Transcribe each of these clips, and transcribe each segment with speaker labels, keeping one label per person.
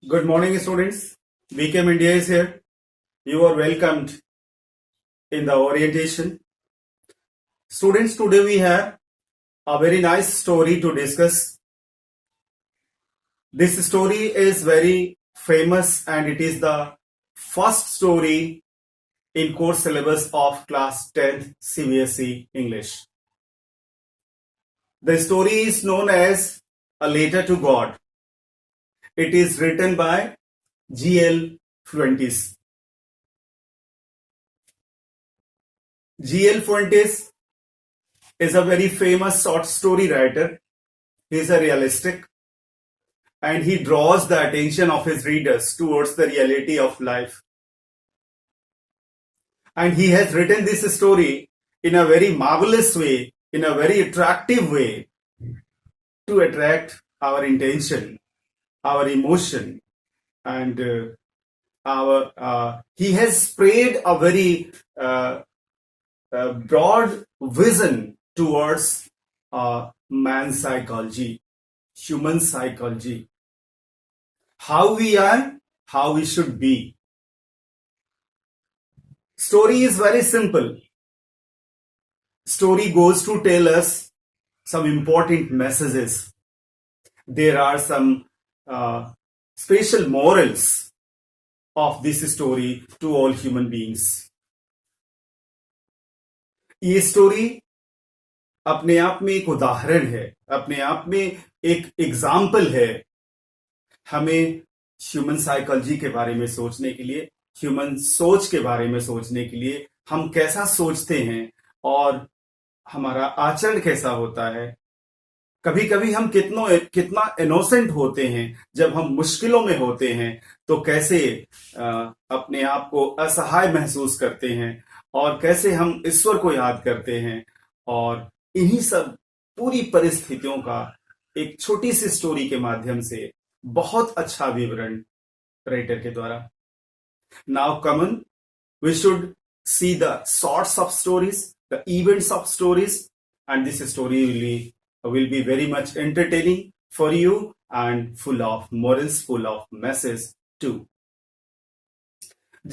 Speaker 1: Good morning, students. BKM India is here. You are welcomed in the orientation. Students, today we have a very nice story to discuss. This story is very famous and it is the first story in course syllabus of class 10th CBSE English. The story is known as A Letter to God. It is written by G.L. Fuentes. G.L. Fuentes is a very famous short story writer. He is a realistic and he draws the attention of his readers towards the reality of life. And he has written this story in a very marvelous way, in a very attractive way to attract our intention, our emotion, and he has spread a very broad vision towards man's psychology, human psychology, how we are, how we should be. Story is very simple. Story goes to tell us some important messages. There are some special morals of this story to all human beings. ये story अपने आप में एक उदाहरण है, अपने आप में एक एग्जाम्पल है हमें ह्यूमन साइकोलॉजी के बारे में सोचने के लिए, ह्यूमन सोच के बारे में सोचने के लिए, हम कैसा सोचते हैं और हमारा आचरण कैसा होता है। कभी कभी हम कितना इनोसेंट होते हैं जब हम मुश्किलों में होते हैं, तो कैसे अपने आप को असहाय महसूस करते हैं और कैसे हम ईश्वर को याद करते हैं। और इन्हीं सब पूरी परिस्थितियों का एक छोटी सी स्टोरी के माध्यम से बहुत अच्छा विवरण राइटर के द्वारा। Now common we should see the sorts of stories, the events of stories, and this story will be very much entertaining for you and full of morals, full of message too.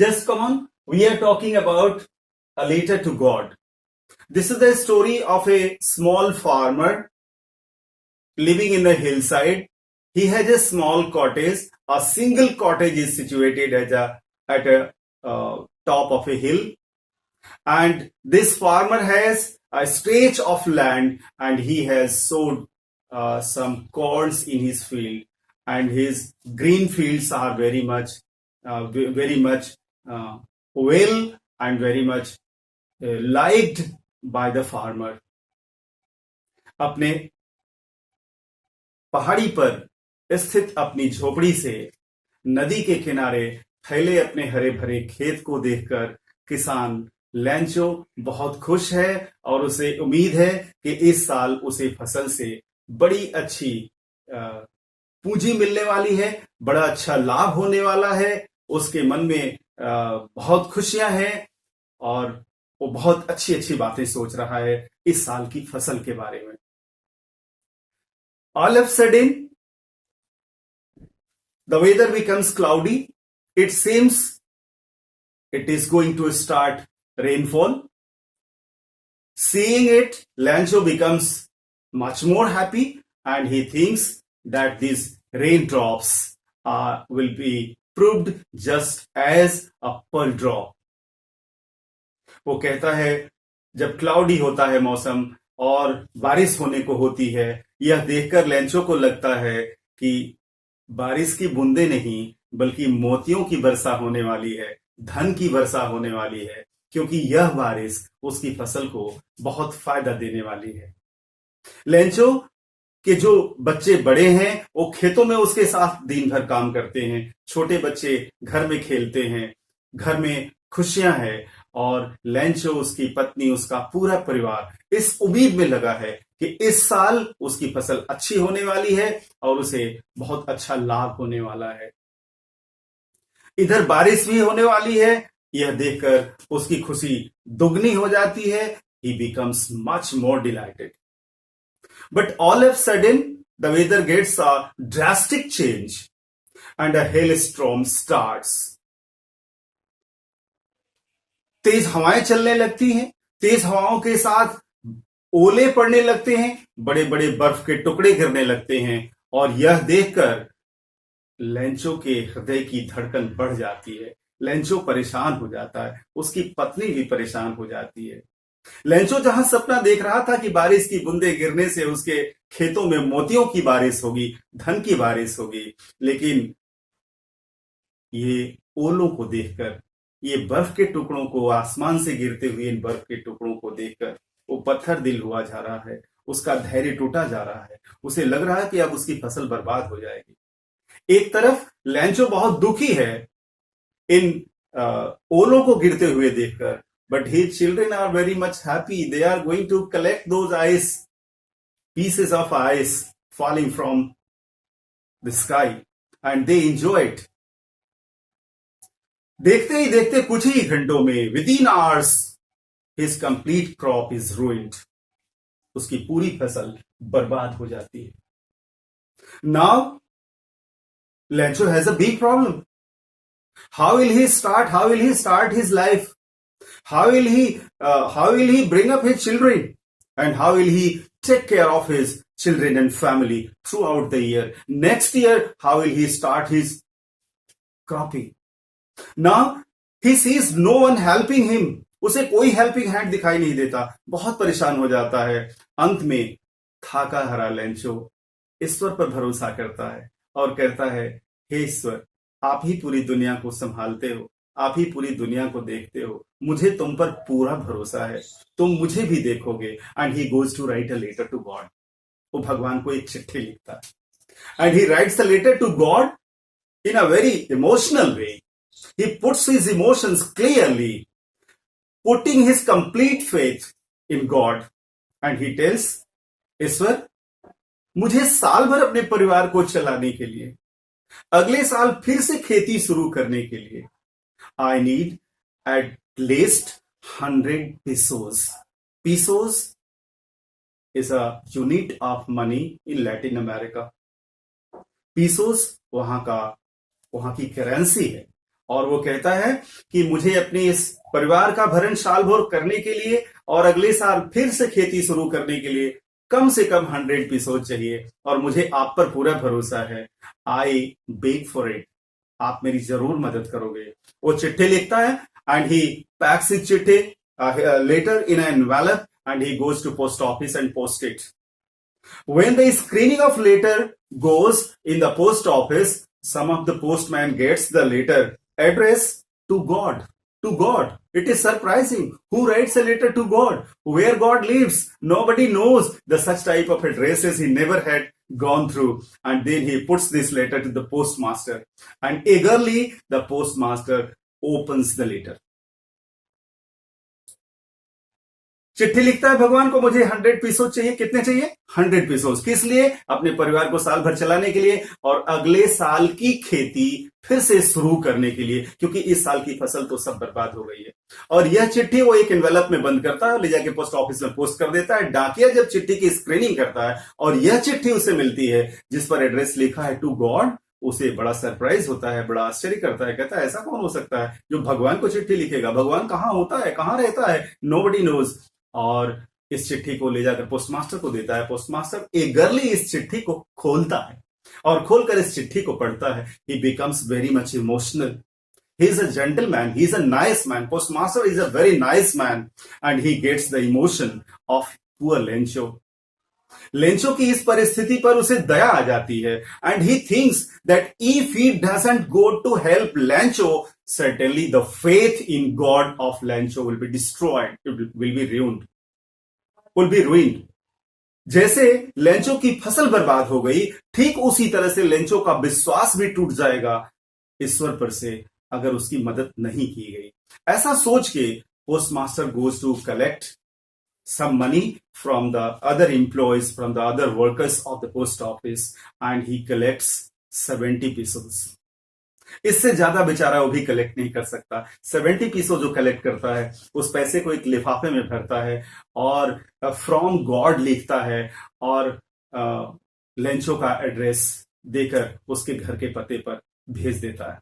Speaker 1: Just come on, we are talking about A Letter to God. This is the story of a small farmer living in a hillside. He has a small cottage. A single cottage is situated at a top of a hill. And this farmer has a stretch of land and he has sowed some corns in his field, and his green fields are very much well and very much liked by the farmer. अपने पहाड़ी पर स्थित अपनी झोपड़ी से नदी के किनारे फैले अपने हरे भरे खेत को देखकर किसान लैंचो बहुत खुश है और उसे उम्मीद है कि इस साल उसे फसल से बड़ी अच्छी पूंजी मिलने वाली है, बड़ा अच्छा लाभ होने वाला है। उसके मन में बहुत खुशियां हैं और वो बहुत अच्छी अच्छी बातें सोच रहा है इस साल की फसल के बारे में। All of a sudden, the weather becomes cloudy. It seems it is going to start rainfall. Seeing it, Lancho becomes much more happy and he thinks that these raindrops will be proved just as a pearl drop. वो कहता है जब cloudy होता है मौसम और बारिश होने को होती है, यह देखकर लैंचो को लगता है कि बारिश की बूंदे नहीं बल्कि मोतियों की वर्षा होने वाली है, धन की वर्षा होने वाली है, क्योंकि यह बारिश उसकी फसल को बहुत फायदा देने वाली है। लैंचो के जो बच्चे बड़े हैं वो खेतों में उसके साथ दिन भर काम करते हैं, छोटे बच्चे घर में खेलते हैं, घर में खुशियां हैं और लैंचो, उसकी पत्नी, उसका पूरा परिवार इस उम्मीद में लगा है कि इस साल उसकी फसल अच्छी होने वाली है और उसे बहुत अच्छा लाभ होने वाला है। इधर बारिश भी होने वाली है, यह देखकर उसकी खुशी दुगनी हो जाती है। He becomes much more delighted. But all of a sudden, the weather gets a drastic change. and a hailstorm starts. तेज हवाएं चलने लगती हैं, तेज हवाओं के साथ ओले पड़ने लगते हैं, बड़े बड़े बर्फ के टुकड़े गिरने लगते हैं, और यह देखकर लेंचो के हृदय की धड़कन बढ़ जाती है। लेंचो परेशान हो जाता है, उसकी पत्नी भी परेशान हो जाती है। लेंचो जहां सपना देख रहा था कि बारिश की बूंदें गिरने से उसके खेतों में मोतियों की बारिश होगी, धन की बारिश होगी, लेकिन ये ओलों को देखकर, ये बर्फ के टुकड़ों को, आसमान से गिरते हुए इन बर्फ के टुकड़ों को देखकर वो पत्थर दिल हुआ जा रहा है, उसका धैर्य टूटा जा रहा है, उसे लग रहा है कि अब उसकी फसल बर्बाद हो जाएगी। एक तरफ लेंचो बहुत दुखी है इन ओलों को गिरते हुए देखकर, but his children are very much happy. They are going to collect those ice, pieces of ice falling from the sky, and they enjoy it. देखते ही देखते कुछ ही घंटों में, within hours, his complete crop is ruined. उसकी पूरी फसल बर्बाद हो जाती है. Now, Lencho has a big problem. How will he start his life? How will he bring up his children? And how will he take care of his children and family throughout the year? Next year, how will he start his cropping? Now, he sees no one helping him. उसे कोई helping hand दिखाई नहीं देता, बहुत परेशान हो जाता है. अंत में थाका हरा लेंचो ईश्वर पर भरोसा करता है और कहता है, हे ईश्वर, आप ही पूरी दुनिया को संभालते हो, आप ही पूरी दुनिया को देखते हो, मुझे तुम पर पूरा भरोसा है, तुम मुझे भी देखोगे. And he goes to write a letter to God. वो भगवान को एक चिट्ठी लिखता है. And he writes a letter to God in a very emotional way. He puts his emotions clearly, putting his complete faith in God. And he tells, ईश्वर, मुझे साल भर अपने परिवार को चलाने के लिए, अगले साल फिर से खेती शुरू करने के लिए, I need at least 100 pesos. Pesos is a unit of money in Latin America. Pesos वहां की करेंसी है. और वो कहता है कि मुझे अपने इस परिवार का भरण साल भर करने के लिए और अगले साल फिर से खेती शुरू करने के लिए कम से कम 100 पीसोज चाहिए, और मुझे आप पर पूरा भरोसा है. I beg for it. आप मेरी जरूर मदद करोगे. वो चिट्ठी लिखता है एंड ही पैक्स हिज चिट्ठी letter in an envelope and he goes to post office and post it. When the screening of letter goes in the post office, some of the postman gets the letter address to God. To God. It is surprising. Who writes a letter to God? Where God lives? Nobody knows the such type of addresses he never had gone through. And then he puts this letter to the postmaster. And eagerly the postmaster opens the letter. चिट्ठी लिखता है भगवान को, मुझे 100 pesos चाहिए. कितने चाहिए? 100 pesos. किस लिए? अपने परिवार को साल भर चलाने के लिए और अगले साल की खेती फिर से शुरू करने के लिए, क्योंकि इस साल की फसल तो सब बर्बाद हो गई है. और यह चिट्ठी वो एक एनवेलप में बंद करता है, ले जाके पोस्ट ऑफिस में पोस्ट कर देता है. डाकिया जब चिट्ठी की स्क्रीनिंग करता है और यह चिट्ठी उसे मिलती है जिस पर एड्रेस लिखा है टू गॉड, उसे बड़ा सरप्राइज होता है, बड़ा आश्चर्य करता है. कहता है, ऐसा कौन हो सकता है जो भगवान को चिट्ठी लिखेगा? भगवान कहाँ होता है, कहाँ रहता है? Nobody knows. और इस चिट्ठी को ले जाकर पोस्टमास्टर को देता है. पोस्टमास्टर एगरली इस चिट्ठी को खोलता है और खोलकर इस चिट्ठी को पढ़ता है. He becomes very much emotional. He is a gentleman, he is a nice man. Postmaster is a very nice man and he gets the emotion of poor Lencho. Lencho की इस परिस्थिति पर उसे दया आ जाती है and he thinks that if he doesn't go to help Lencho, certainly the faith in God of Lencho will be destroyed, it will be ruined. जैसे लेंचो की फसल बर्बाद हो गई, ठीक उसी तरह से लेंचो का विश्वास भी टूट जाएगा ईश्वर पर से अगर उसकी मदद नहीं की गई. ऐसा सोच के postmaster goes to collect some money from the other employees, from the other workers of the post office, and he collects 70 pesos. इससे ज्यादा बेचारा वो भी कलेक्ट नहीं कर सकता. 70 पीसो जो कलेक्ट करता है, उस पैसे को एक लिफाफे में भरता है और फ्रॉम गॉड लिखता है और लेंचो का एड्रेस देकर उसके घर के पते पर भेज देता है.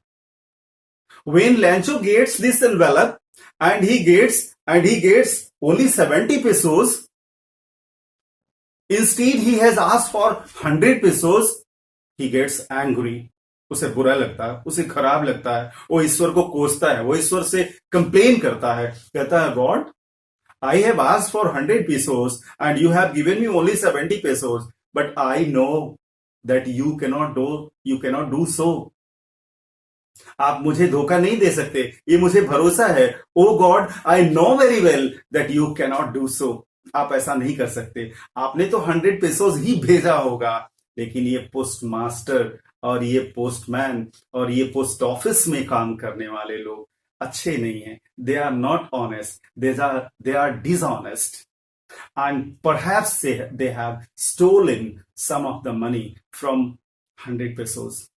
Speaker 1: When Lancho gets this envelope and he gets only 70 pesos, instead he has asked for 100 pesos, he gets angry. उसे बुरा लगता है, उसे खराब लगता है, वो ईश्वर को कोसता है, वो ईश्वर से कंप्लेन करता है, कहता है God, I have asked for 100 pesos and you have given me only 70 pesos, but I know that you cannot do so. आप मुझे धोखा नहीं दे सकते, ये मुझे भरोसा है. O God, I know very well that you cannot do so. आप ऐसा नहीं कर सकते. आपने तो 100 पेसोस ही भेजा होगा, लेकिन ये पोस्ट मास्टर और ये पोस्टमैन और ये पोस्ट ऑफिस में काम करने वाले लोग अच्छे नहीं हैं. They are not honest, they are dishonest, and perhaps they have stolen some of the money from 100 pesos.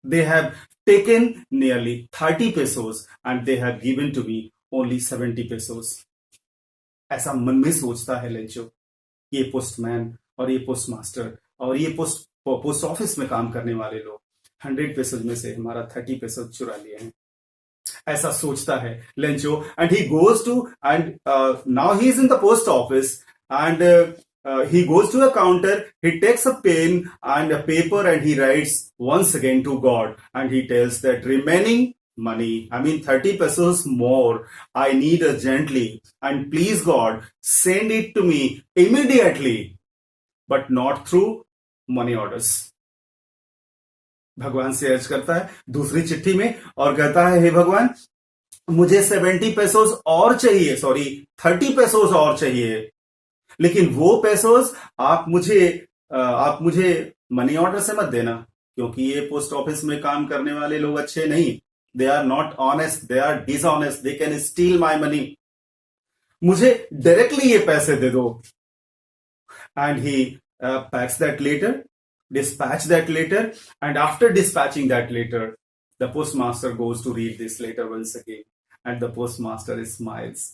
Speaker 1: They have taken nearly 30 pesos and they have given to me only 70 pesos. ऐसा मन में सोचता है Lencho. ये postman और ये post master और ये पोस्ट ऑफिस में काम करने वाले लोग 100 पेसोज में से हमारा 30 पेसोज चुरा लिए हैं. ऐसा सोचता है Lencho. And he goes to and now he is in the post office and he goes to a counter, he takes a pen and a paper and he writes once again to God and he tells that remaining money, I mean 30 pesos more, I need urgently and please God send it to me immediately but not through money orders. भगवान से अर्ज करता है दूसरी चिट्ठी में और कहता है हे भगवान, मुझे 70 पेसोस और चाहिए, सॉरी 30 पेसोस और चाहिए, लेकिन वो पेसोस आप मुझे मनी ऑर्डर से मत देना, क्योंकि ये पोस्ट ऑफिस में काम करने वाले लोग अच्छे नहीं. They are not honest, they are dishonest, they can steal my money. मुझे डायरेक्टली ये पैसे दे दो. And he packs that letter, dispatch that letter, and after dispatching that letter, the postmaster goes to read this letter once again, and the postmaster smiles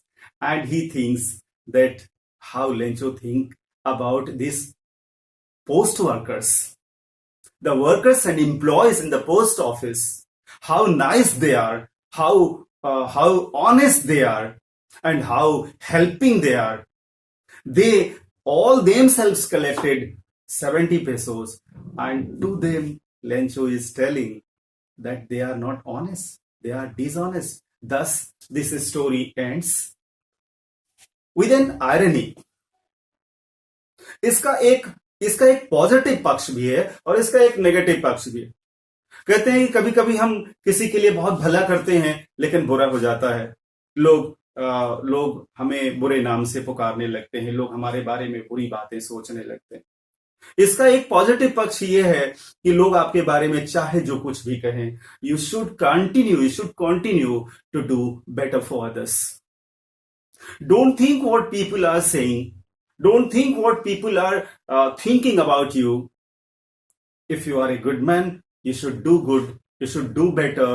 Speaker 1: and he thinks that how Lencho think about these post workers, the workers and employees in the post office, how nice they are, how honest they are, and how helping they are. They all themselves collected 70 pesos, and to them Lencho is telling that they are not honest, they are dishonest. Thus this story ends with an irony. इसका एक positive पक्ष भी है और इसका एक negative पक्ष भी है. कहते हैं कि कभी कभी हम किसी के लिए बहुत भला करते हैं लेकिन बुरा हो जाता है. लोग हमें बुरे नाम से पुकारने लगते हैं, लोग हमारे बारे में बुरी बातें सोचने लगते हैं. इसका एक पॉजिटिव पक्ष ये है कि लोग आपके बारे में चाहे जो कुछ भी कहें, you should continue to do better for others. Don't think what people are saying, don't think what people are thinking about you. If you are a good man, you should do good, you should do better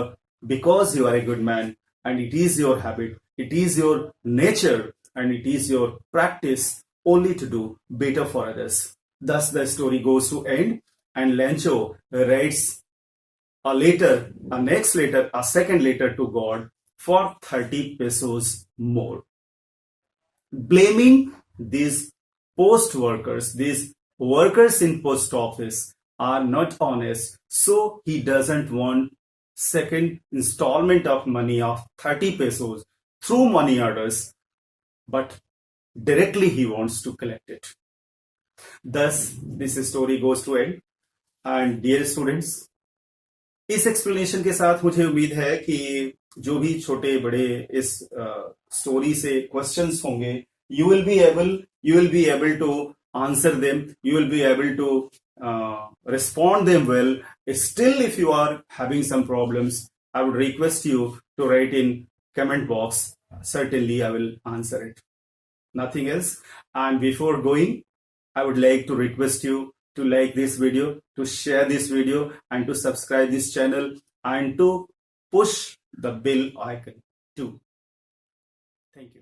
Speaker 1: because you are a good man, and it is your habit, it is your nature, and it is your practice only to do better for others. Thus the story goes to end, and Lencho writes a next letter, a second letter to God for 30 pesos more, blaming these post workers, these workers in post office are not honest, so he doesn't want second installment of money of 30 pesos through money orders, but directly he wants to collect it. Thus this story goes to end. And dear students, इस explanation के साथ मुझे उम्मीद है कि जो भी छोटे बड़े इस स्टोरी से क्वेश्चंस होंगे, you will be able to answer them, you will be able to respond them well. Still, if you are having some problems, I would request you to write in comment box. Certainly I will answer it, nothing else. And before going, I would like to request you to like this video, to share this video, and to subscribe this channel, and to push the bell icon too. Thank you.